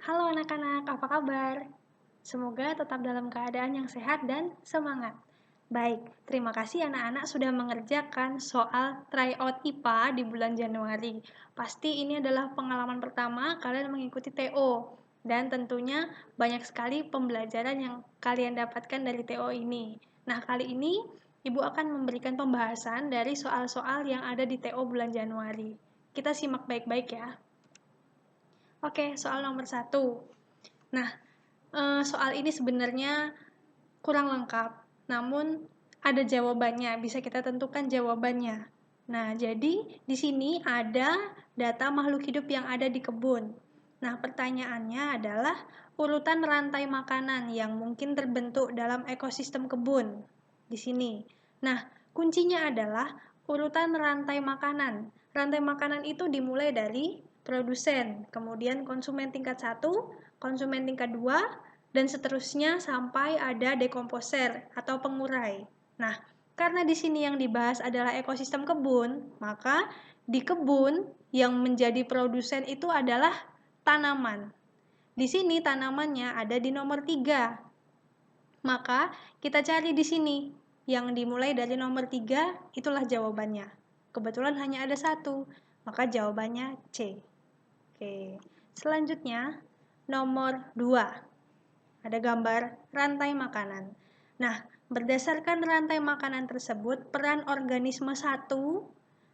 Halo anak-anak, apa kabar? Semoga tetap dalam keadaan yang sehat dan semangat. Baik, terima kasih anak-anak sudah mengerjakan soal tryout IPA di bulan Januari. Pasti ini adalah pengalaman pertama kalian mengikuti TO. Dan tentunya banyak sekali pembelajaran yang kalian dapatkan dari TO ini. Nah, kali ini Ibu akan memberikan pembahasan dari soal-soal yang ada di TO bulan Januari. Kita simak baik-baik ya. Oke, soal nomor 1. Nah, soal ini sebenarnya kurang lengkap, namun ada jawabannya, bisa kita tentukan jawabannya. Nah, jadi di sini ada data makhluk hidup yang ada di kebun. Nah, pertanyaannya adalah urutan rantai makanan yang mungkin terbentuk dalam ekosistem kebun di sini. Nah, kuncinya adalah urutan rantai makanan. Rantai makanan itu dimulai dari produsen, kemudian konsumen tingkat 1, konsumen tingkat 2, dan seterusnya sampai ada dekomposer atau pengurai. Nah, karena di sini yang dibahas adalah ekosistem kebun, maka di kebun yang menjadi produsen itu adalah tanaman. Di sini tanamannya ada di nomor 3. Maka kita cari di sini. Yang dimulai dari nomor 3, itulah jawabannya. Kebetulan hanya ada 1, maka jawabannya C. Oke, selanjutnya nomor 2. Ada gambar rantai makanan. Nah, berdasarkan rantai makanan tersebut, peran organisme 1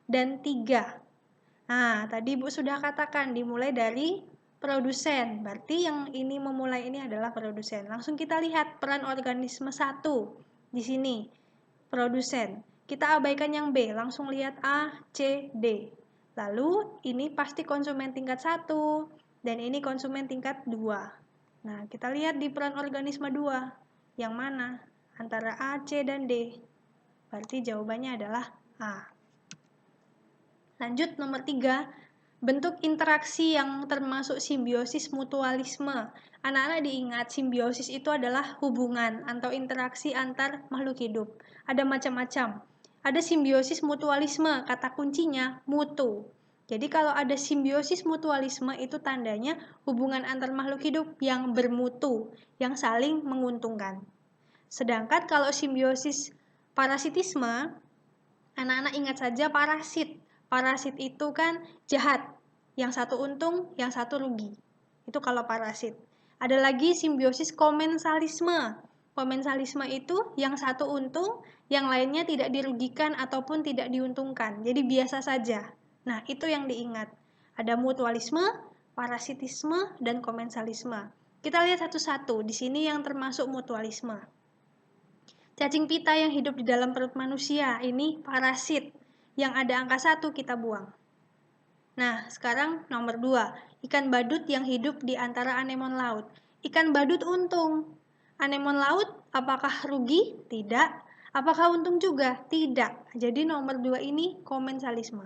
dan 3. Nah, tadi Ibu sudah katakan dimulai dari produsen. Berarti yang ini memulai ini adalah produsen. Langsung kita lihat peran organisme 1 di sini. Produsen. Kita abaikan yang B, langsung lihat A, C, D. Lalu ini pasti konsumen tingkat 1 dan ini konsumen tingkat 2. Nah, kita lihat di peran organisme 2. Yang mana? Antara A, C, dan D. Berarti jawabannya adalah A. Lanjut nomor 3. Bentuk interaksi yang termasuk simbiosis mutualisme. Anak-anak diingat, simbiosis itu adalah hubungan atau interaksi antar makhluk hidup. Ada macam-macam. Ada simbiosis mutualisme, kata kuncinya mutu. Jadi kalau ada simbiosis mutualisme itu tandanya hubungan antar makhluk hidup yang bermutu, yang saling menguntungkan. Sedangkan kalau simbiosis parasitisme, anak-anak ingat saja parasit. Parasit itu kan jahat, yang satu untung, yang satu rugi. Itu kalau parasit. Ada lagi simbiosis komensalisme. Komensalisme itu yang satu untung, yang lainnya tidak dirugikan ataupun tidak diuntungkan. Jadi biasa saja. Nah, itu yang diingat. Ada mutualisme, parasitisme, dan komensalisme. Kita lihat satu-satu. Di sini yang termasuk mutualisme. Cacing pita yang hidup di dalam perut manusia, ini parasit. Yang ada angka 1 kita buang. Nah, sekarang nomor 2. Ikan badut yang hidup di antara anemon laut. Ikan badut untung. Anemon laut, apakah rugi? Tidak. Apakah untung juga? Tidak. Jadi nomor 2 ini komensalisme.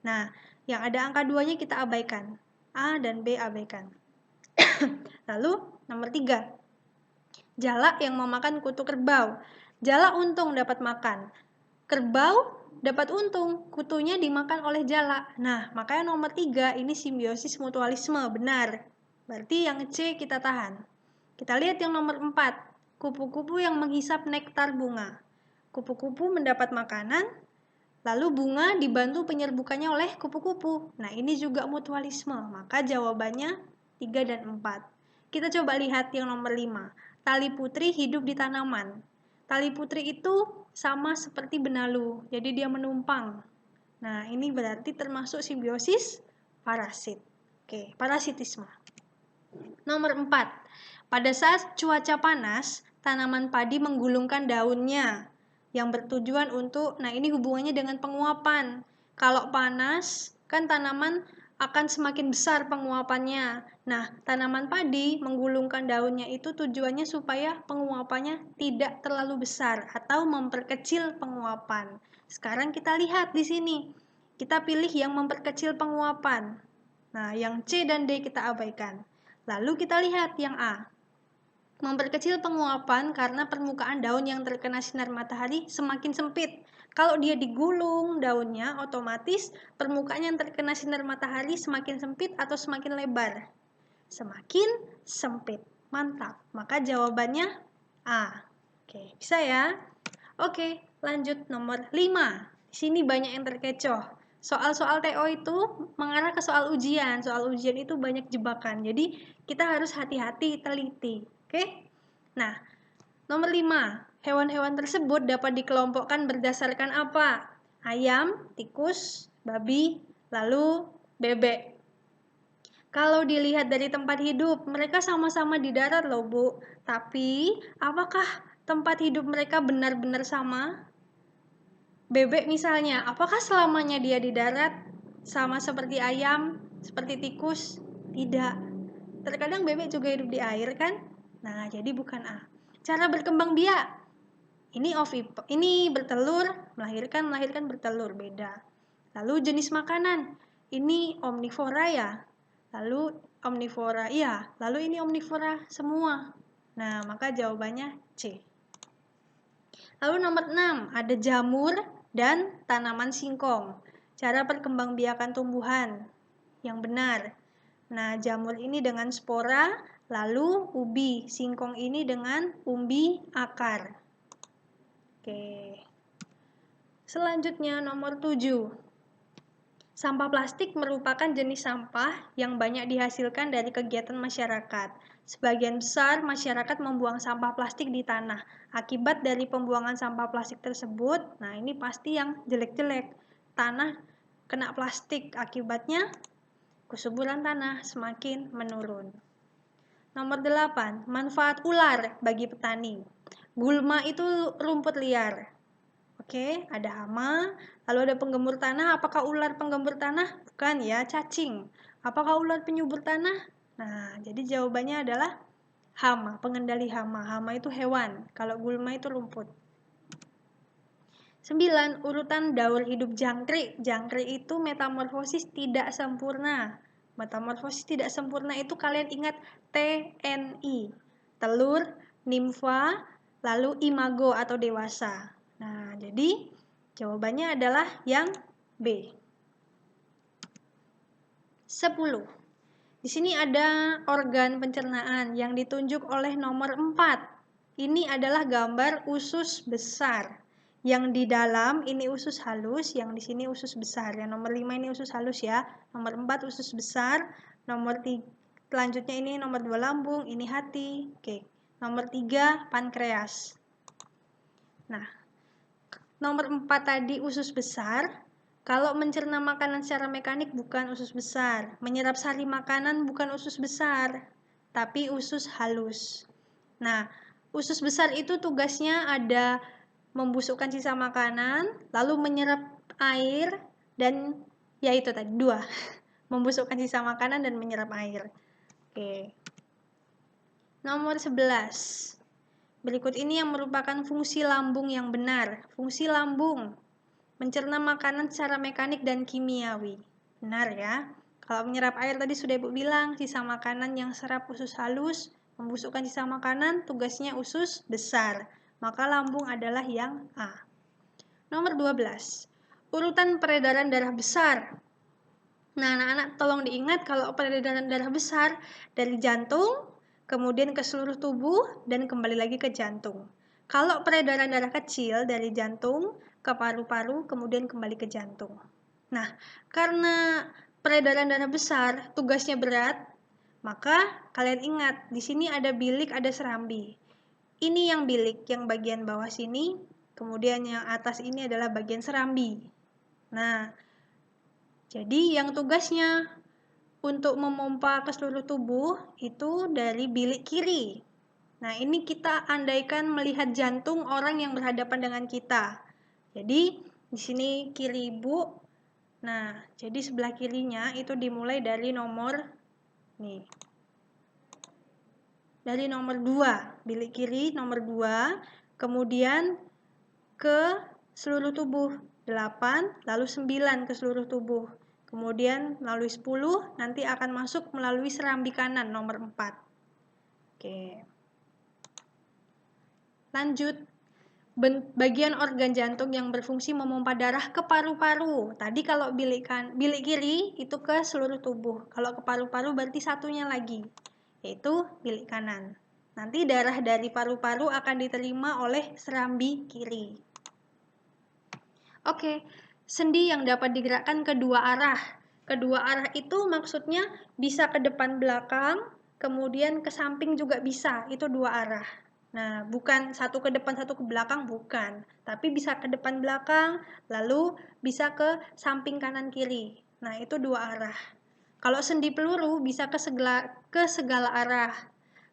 Nah, yang ada angka 2-nya kita abaikan. A dan B abaikan. Lalu, nomor 3. Jalak yang memakan kutu kerbau. Jalak untung dapat makan. Kerbau dapat untung, kutunya dimakan oleh jalak. Nah, makanya nomor 3 ini simbiosis mutualisme, benar. Berarti yang C kita tahan. Kita lihat yang nomor 4, kupu-kupu yang menghisap nektar bunga. Kupu-kupu mendapat makanan, lalu bunga dibantu penyerbukannya oleh kupu-kupu. Nah, ini juga mutualisme, maka jawabannya 3 dan 4. Kita coba lihat yang nomor 5. Tali putri hidup di tanaman. Tali putri itu sama seperti benalu, jadi dia menumpang. Nah, ini berarti termasuk simbiosis parasit. Oke, parasitisme. Nomor 4. Pada saat cuaca panas, tanaman padi menggulungkan daunnya yang bertujuan untuk, nah ini hubungannya dengan penguapan. Kalau panas, kan tanaman akan semakin besar penguapannya. Nah, tanaman padi menggulungkan daunnya itu tujuannya supaya penguapannya tidak terlalu besar atau memperkecil penguapan. Sekarang kita lihat di sini. Kita pilih yang memperkecil penguapan. Nah, yang C dan D kita abaikan. Lalu kita lihat yang A. Memperkecil penguapan karena permukaan daun yang terkena sinar matahari semakin sempit. Kalau dia digulung daunnya, otomatis permukaan yang terkena sinar matahari semakin sempit atau semakin lebar. semakin sempit. Mantap. Maka jawabannya A. Oke, bisa ya? Oke, lanjut nomor 5. Di sini banyak yang terkecoh. Soal-soal TO itu mengarah ke soal ujian. Soal ujian itu banyak jebakan. Jadi, kita harus hati-hati, teliti. Oke? Nah, nomor 5. Hewan-hewan tersebut dapat dikelompokkan berdasarkan apa? Ayam, tikus, babi, lalu bebek. Kalau dilihat dari tempat hidup, mereka sama-sama di darat loh, Bu. Tapi, apakah tempat hidup mereka benar-benar sama? Bebek misalnya, apakah selamanya dia di darat? Sama seperti ayam, seperti tikus? Tidak. Terkadang bebek juga hidup di air kan? Nah, jadi bukan A. Cara berkembang biak. Ini bertelur, melahirkan bertelur, beda. Lalu jenis makanan. Ini omnivora ya. Lalu omnivora, iya. Lalu ini omnivora semua. Nah, maka jawabannya C. Lalu nomor 6, ada jamur dan tanaman singkong. Cara perkembangbiakan tumbuhan yang benar. Nah, jamur ini dengan spora, lalu ubi. Singkong ini dengan umbi akar. Oke. Selanjutnya nomor 7. Sampah plastik merupakan jenis sampah yang banyak dihasilkan dari kegiatan masyarakat. Sebagian besar masyarakat membuang sampah plastik di tanah. Akibat dari pembuangan sampah plastik tersebut, nah ini pasti yang jelek-jelek. Tanah kena plastik, akibatnya kesuburan tanah semakin menurun. Nomor 8, manfaat ular bagi petani. Gulma itu rumput liar. Oke, ada hama, lalu ada penggembur tanah. Apakah ular penggembur tanah? Bukan ya, cacing. Apakah ular penyubur tanah? Nah, jadi jawabannya adalah hama, pengendali hama. Hama itu hewan, kalau gulma itu rumput. 9. Urutan daur hidup jangkrik. Jangkrik itu metamorfosis tidak sempurna. Metamorfosis tidak sempurna itu kalian ingat TNI. Telur, nimfa, lalu imago atau dewasa. Nah, jadi jawabannya adalah yang B. 10. Di sini ada organ pencernaan yang ditunjuk oleh nomor 4. Ini adalah gambar usus besar. Yang di dalam ini usus halus, yang di sini usus besar. Yang nomor 5 ini usus halus ya. Nomor 4 usus besar. Nomor 3, selanjutnya ini nomor 2 lambung, ini hati. Oke. Nomor 3 pankreas. Nah, nomor 4 tadi usus besar. Kalau mencerna makanan secara mekanik bukan usus besar. Menyerap sari makanan bukan usus besar, tapi usus halus. Nah, usus besar itu tugasnya ada membusukkan sisa makanan, lalu menyerap air, dan ya itu tadi, 2. Membusukkan sisa makanan dan menyerap air. Oke. Nomor 11. Berikut ini yang merupakan fungsi lambung yang benar. Fungsi lambung mencerna makanan secara mekanik dan kimiawi. Benar ya. Kalau menyerap air tadi sudah Ibu bilang, sisa makanan yang serap usus halus, membusukkan sisa makanan tugasnya usus besar. Maka lambung adalah yang A. Nomor 12. Urutan peredaran darah besar. Nah, anak-anak tolong diingat kalau peredaran darah besar dari jantung, kemudian ke seluruh tubuh, dan kembali lagi ke jantung. Kalau peredaran darah kecil dari jantung ke paru-paru, kemudian kembali ke jantung. Nah, karena peredaran darah besar tugasnya berat, maka kalian ingat, di sini ada bilik, ada serambi. Ini yang bilik, yang bagian bawah sini, kemudian yang atas ini adalah bagian serambi. Nah, jadi yang tugasnya untuk memompa ke seluruh tubuh itu dari bilik kiri. Nah, ini kita andaikan melihat jantung orang yang berhadapan dengan kita. Jadi, di sini kiri Ibu. Nah, jadi sebelah kirinya itu dimulai dari nomor nih. Dari nomor 2, bilik kiri nomor 2, kemudian ke seluruh tubuh 8, lalu 9 ke seluruh tubuh. Kemudian melalui 10, nanti akan masuk melalui serambi kanan nomor 4. Oke. Lanjut. bagian organ jantung yang berfungsi memompa darah ke paru-paru. Tadi kalau bilik kiri itu ke seluruh tubuh. Kalau ke paru-paru berarti satunya lagi, yaitu bilik kanan. Nanti darah dari paru-paru akan diterima oleh serambi kiri. Oke, sendi yang dapat digerakkan kedua arah. Kedua arah itu maksudnya bisa ke depan belakang, kemudian ke samping juga bisa. Itu dua arah. Nah, bukan satu ke depan, satu ke belakang, bukan. Tapi bisa ke depan belakang, lalu bisa ke samping kanan kiri. Nah, itu dua arah. Kalau sendi peluru bisa ke segala arah.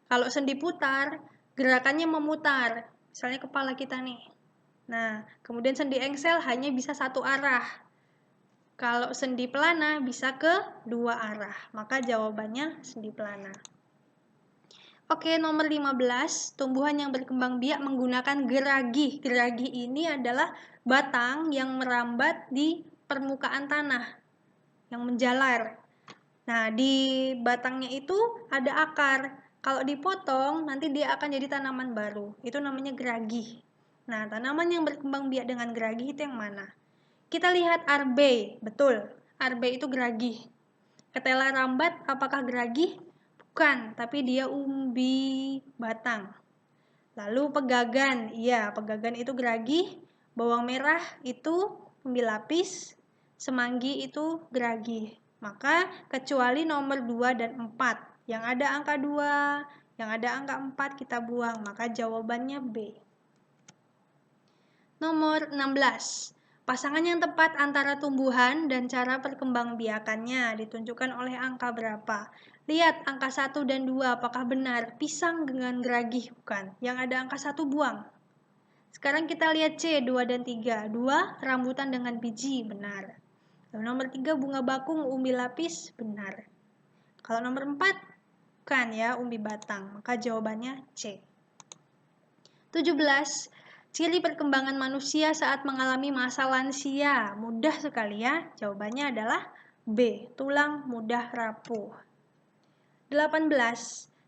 Kalau sendi putar, gerakannya memutar. Misalnya kepala kita nih. Nah, kemudian sendi engsel hanya bisa satu arah. Kalau sendi pelana bisa ke dua arah. Maka jawabannya sendi pelana. Oke, nomor 15, tumbuhan yang berkembang biak menggunakan geragih. Geragih ini adalah batang yang merambat di permukaan tanah, yang menjalar. Nah, di batangnya itu ada akar. Kalau dipotong, nanti dia akan jadi tanaman baru. Itu namanya geragih. Nah, tanaman yang berkembang biak dengan geragih itu yang mana? Kita lihat arbei, betul. Arbei itu geragih. Ketela rambat, apakah geragih? Bukan, tapi dia umbi batang. Lalu pegagan, iya, pegagan itu geragih. Bawang merah itu umbi lapis. Semanggi itu geragih. Maka kecuali nomor 2 dan 4. Yang ada angka 2, yang ada angka 4 kita buang. Maka jawabannya B. Nomor 16. Pasangan yang tepat antara tumbuhan dan cara perkembangbiakannya ditunjukkan oleh angka berapa? Lihat angka 1 dan 2 apakah benar? Pisang dengan geragih bukan? Yang ada angka 1 buang. Sekarang kita lihat C, 2 dan 3. 2 rambutan dengan biji, benar. Lalu nomor 3 bunga bakung, umbi lapis, benar. Kalau nomor 4 bukan ya, umbi batang. Maka jawabannya C. 17. Ciri perkembangan manusia saat mengalami masa lansia. Mudah sekali ya. Jawabannya adalah B. Tulang mudah rapuh. 18.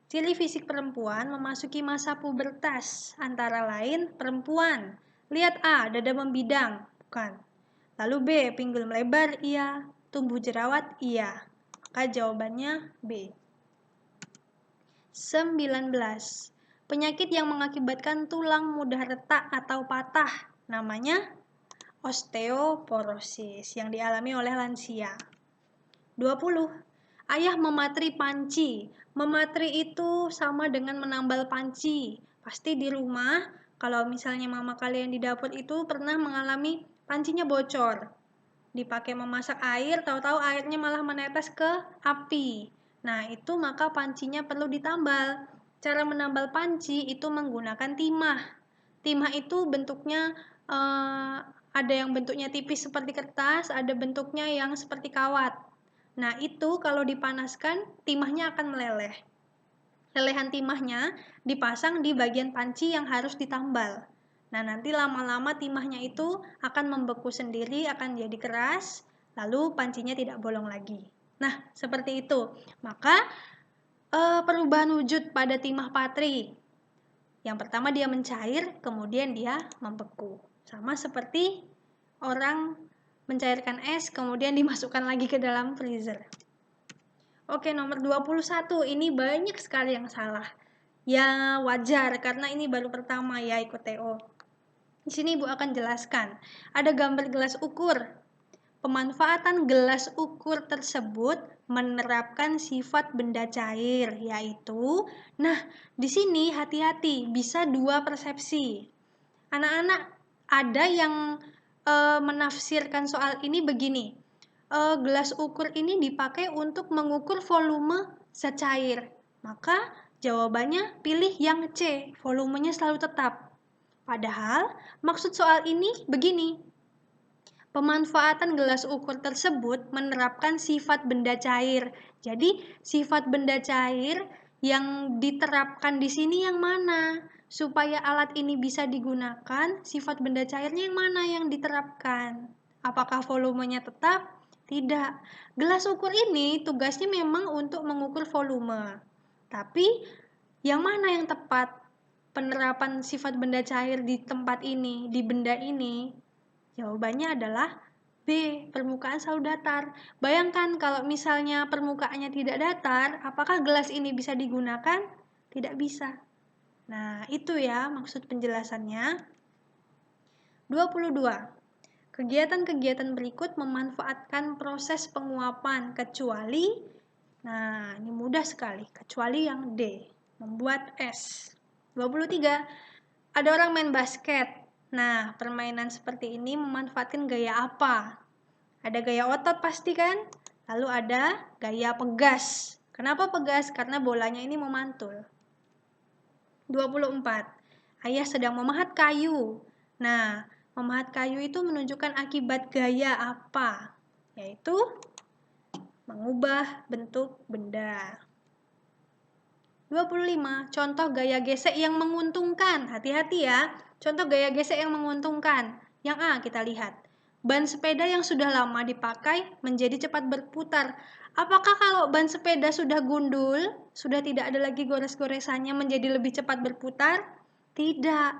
Ciri fisik perempuan memasuki masa pubertas. Antara lain perempuan. Lihat A. Dada membidang. Bukan. Lalu B. Pinggul melebar. Iya. Tumbuh jerawat. Iya. Maka jawabannya B. 19. Penyakit yang mengakibatkan tulang mudah retak atau patah, namanya osteoporosis yang dialami oleh lansia. 20. Ayah mematri panci. Mematri itu sama dengan menambal panci. Pasti di rumah, kalau misalnya mama kalian di dapur itu pernah mengalami pancinya bocor. Dipakai memasak air, tahu-tahu airnya malah menetes ke api. Nah, itu maka pancinya perlu ditambal. Cara menambal panci itu menggunakan timah. Timah itu bentuknya ada yang bentuknya tipis seperti kertas, ada bentuknya yang seperti kawat. Nah, itu kalau dipanaskan, timahnya akan meleleh. Lelehan timahnya dipasang di bagian panci yang harus ditambal. Nah, nanti lama-lama timahnya itu akan membeku sendiri, akan jadi keras, lalu pancinya tidak bolong lagi. Nah, seperti itu. Maka, perubahan wujud pada timah patri. Yang pertama dia mencair, kemudian dia membeku. Sama seperti orang mencairkan es, kemudian dimasukkan lagi ke dalam freezer. Oke, nomor 21. Ini banyak sekali yang salah. Ya, wajar karena ini baru pertama ya ikut TO. Di sini Ibu akan jelaskan. Ada gambar gelas ukur. Pemanfaatan gelas ukur tersebut menerapkan sifat benda cair, yaitu, nah, di sini hati-hati, bisa dua persepsi. Anak-anak ada yang menafsirkan soal ini begini, gelas ukur ini dipakai untuk mengukur volume zat cair, maka jawabannya pilih yang C, volumenya selalu tetap. Padahal maksud soal ini begini, pemanfaatan gelas ukur tersebut menerapkan sifat benda cair. Jadi, sifat benda cair yang diterapkan di sini yang mana? Supaya alat ini bisa digunakan, sifat benda cairnya yang mana yang diterapkan? Apakah volumenya tetap? Tidak. Gelas ukur ini tugasnya memang untuk mengukur volume. Tapi, yang mana yang tepat? penerapan sifat benda cair di tempat ini, di benda ini? Jawabannya adalah B, permukaan selalu datar. Bayangkan kalau misalnya permukaannya tidak datar, apakah gelas ini bisa digunakan? Tidak bisa. Nah, itu ya maksud penjelasannya. 22. Kegiatan-kegiatan berikut memanfaatkan proses penguapan kecuali, nah ini mudah sekali, kecuali yang D, membuat es. 23. Ada orang main basket. Nah, permainan seperti ini memanfaatkan gaya apa? Ada gaya otot pasti kan? Lalu ada gaya pegas. Kenapa pegas? Karena bolanya ini memantul. 24. Ayah sedang memahat kayu. Nah, memahat kayu itu menunjukkan akibat gaya apa? Yaitu mengubah bentuk benda. 25. Contoh gaya gesek yang menguntungkan. Hati-hati ya. Contoh gaya gesek yang menguntungkan. Yang A kita lihat. Ban sepeda yang sudah lama dipakai menjadi cepat berputar. Apakah kalau ban sepeda sudah gundul, sudah tidak ada lagi gores-goresannya menjadi lebih cepat berputar? Tidak.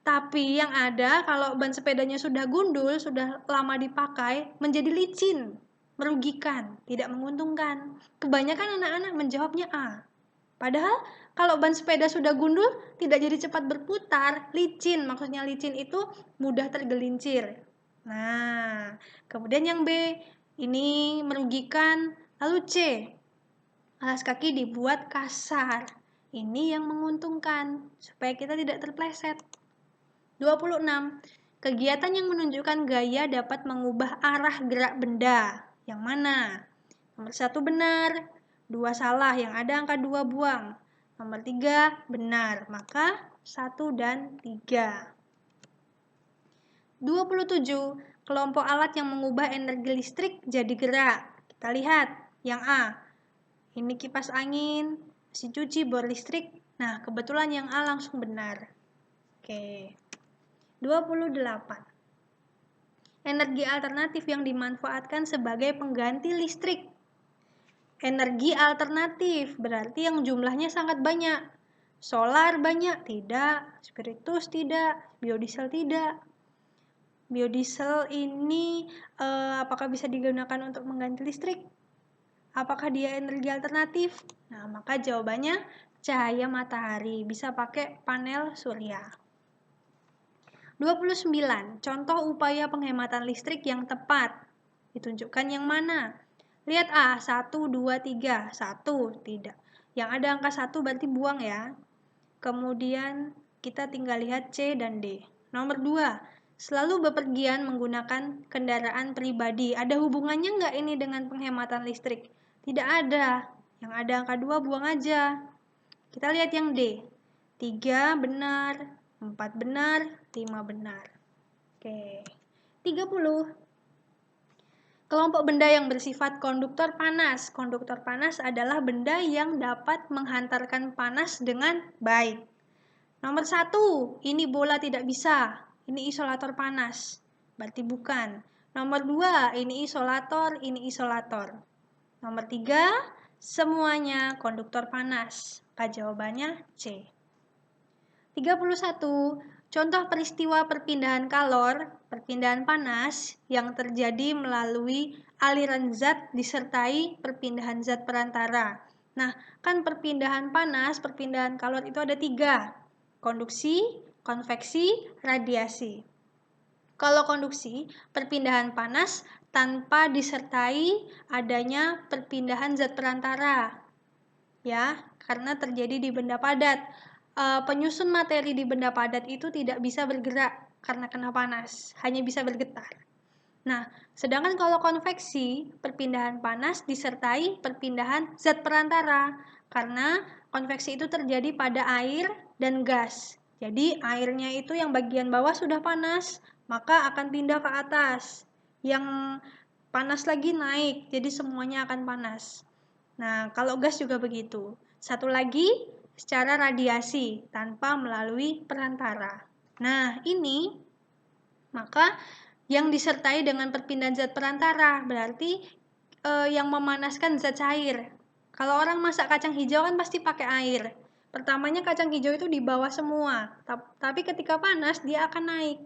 Tapi yang ada kalau ban sepedanya sudah gundul, sudah lama dipakai, menjadi licin, merugikan, tidak menguntungkan. Kebanyakan anak-anak menjawabnya A. Padahal kalau ban sepeda sudah gundul, tidak jadi cepat berputar, licin. Maksudnya licin itu mudah tergelincir. Nah, kemudian yang B, ini merugikan. Lalu C, alas kaki dibuat kasar. Ini yang menguntungkan, supaya kita tidak terpleset. 26. Kegiatan yang menunjukkan gaya dapat mengubah arah gerak benda. Yang mana? Nomor 1 benar, 2 salah, yang ada angka 2 buang. Nomor 3 benar, maka 1 dan 3. 27. Kelompok alat yang mengubah energi listrik jadi gerak. Kita lihat, yang A. Ini kipas angin, mesin cuci, bor listrik. Nah, kebetulan yang A langsung benar. Oke. 28. Energi alternatif yang dimanfaatkan sebagai pengganti listrik. Energi alternatif berarti yang jumlahnya sangat banyak. Solar banyak? Tidak. Spiritus tidak. Biodiesel tidak. Biodiesel ini apakah bisa digunakan untuk mengganti listrik? Apakah dia energi alternatif? Nah, maka jawabannya cahaya matahari. Bisa pakai panel surya. 29. Contoh upaya penghematan listrik yang tepat. Ditunjukkan yang mana? Lihat A, 1, 2, 3. 1, tidak. Yang ada angka 1 berarti buang ya. Kemudian kita tinggal lihat C dan D. Nomor 2. Selalu bepergian menggunakan kendaraan pribadi. Ada hubungannya nggak ini dengan penghematan listrik? Tidak ada. Yang ada angka 2 buang aja. Kita lihat yang D. 3 benar. 4 benar, 5 benar. Oke. 30. Kelompok benda yang bersifat konduktor panas. Konduktor panas adalah benda yang dapat menghantarkan panas dengan baik. Nomor 1, ini bola tidak bisa. Ini isolator panas. Berarti bukan. Nomor 2, ini isolator, ini isolator. Nomor 3, semuanya konduktor panas. Maka jawabannya C. 31. Contoh peristiwa perpindahan kalor, perpindahan panas yang terjadi melalui aliran zat disertai perpindahan zat perantara. Nah, kan perpindahan panas, perpindahan kalor itu ada 3. Konduksi, konveksi, radiasi. Kalau konduksi, perpindahan panas tanpa disertai adanya perpindahan zat perantara. Ya, karena terjadi di benda padat. Penyusun materi di benda padat itu tidak bisa bergerak karena kena panas, hanya bisa bergetar. Nah, sedangkan kalau konveksi, perpindahan panas disertai perpindahan zat perantara, karena konveksi itu terjadi pada air dan gas. Jadi airnya itu yang bagian bawah sudah panas, maka akan pindah ke atas. Yang panas lagi naik, jadi semuanya akan panas. Nah, kalau gas juga begitu. Satu lagi, secara radiasi tanpa melalui perantara. Nah, ini maka yang disertai dengan perpindahan zat perantara berarti yang memanaskan zat cair. Kalau orang masak kacang hijau kan pasti pakai air. Pertamanya kacang hijau itu di bawah semua, tapi ketika panas dia akan naik.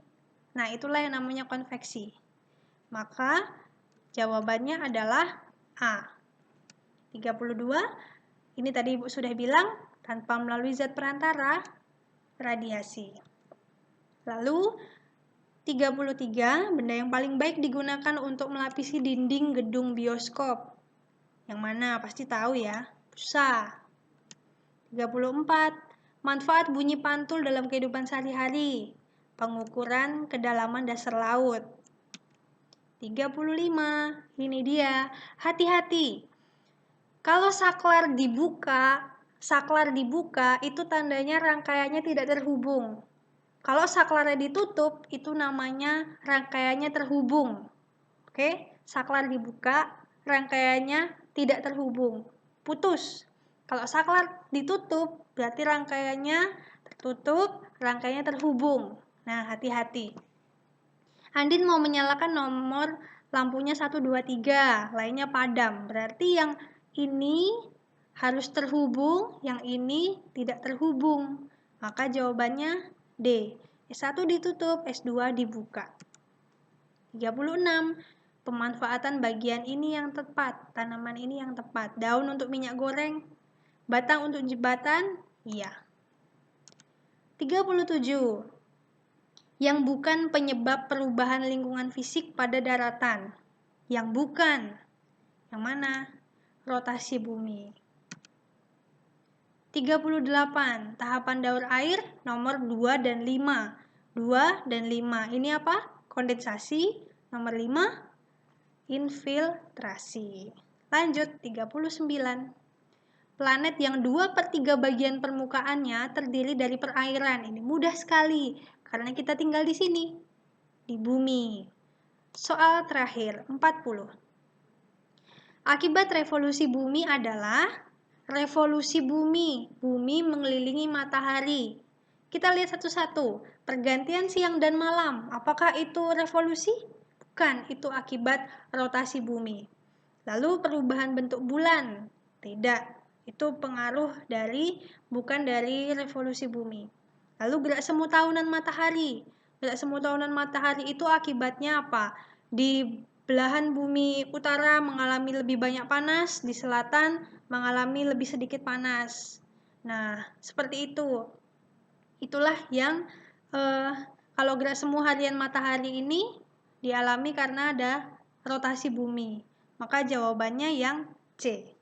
Nah, itulah yang namanya konveksi. Maka jawabannya adalah A. 32, ini tadi Ibu sudah bilang, tanpa melalui zat perantara, radiasi. Lalu 33, benda yang paling baik digunakan untuk melapisi dinding gedung bioskop. Yang mana? Pasti tahu ya, busa. 34, manfaat bunyi pantul dalam kehidupan sehari-hari. Pengukuran kedalaman dasar laut. 35, ini dia, hati-hati. Kalau saklar dibuka itu tandanya rangkaiannya tidak terhubung. Kalau saklarnya ditutup, itu namanya rangkaiannya terhubung. Oke, saklar dibuka, rangkaiannya tidak terhubung, putus. Kalau saklar ditutup, berarti rangkaiannya tertutup, rangkaiannya terhubung. Nah, hati-hati. Andin mau menyalakan nomor lampunya 1, 2, 3, lainnya padam. Berarti yang ini harus terhubung, yang ini tidak terhubung. Maka jawabannya D. S1 ditutup, S2 dibuka. 36. Pemanfaatan bagian ini yang tepat, tanaman ini yang tepat. Daun untuk minyak goreng, batang untuk jembatan, iya. 37. Yang bukan penyebab perubahan lingkungan fisik pada daratan. Yang bukan. Yang mana? Rotasi bumi. 38. Tahapan daur air nomor 2 dan 5. 2 dan 5. Ini apa? Kondensasi. Nomor 5. Infiltrasi. Lanjut, 39. Planet yang 2/3 bagian permukaannya terdiri dari perairan. Ini mudah sekali, karena kita tinggal di sini, di bumi. Soal terakhir, 40. Akibat revolusi bumi adalah revolusi bumi. Bumi mengelilingi matahari. Kita lihat satu-satu. Pergantian siang dan malam. Apakah itu revolusi? Bukan, itu akibat rotasi bumi. Lalu perubahan bentuk bulan? Tidak, itu pengaruh bukan dari revolusi bumi. Lalu gerak semu tahunan matahari. Gerak semu tahunan matahari itu akibatnya apa? Di belahan bumi utara mengalami lebih banyak panas, di selatan mengalami lebih sedikit panas. Nah, seperti itu. Itulah yang kalau gerak semu harian matahari ini dialami karena ada rotasi bumi. Maka jawabannya yang C.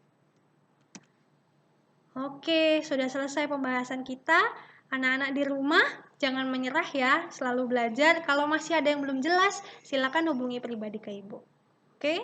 Oke, sudah selesai pembahasan kita. Anak-anak di rumah, jangan menyerah ya, selalu belajar. Kalau masih ada yang belum jelas, silakan hubungi pribadi ke Ibu. Oke?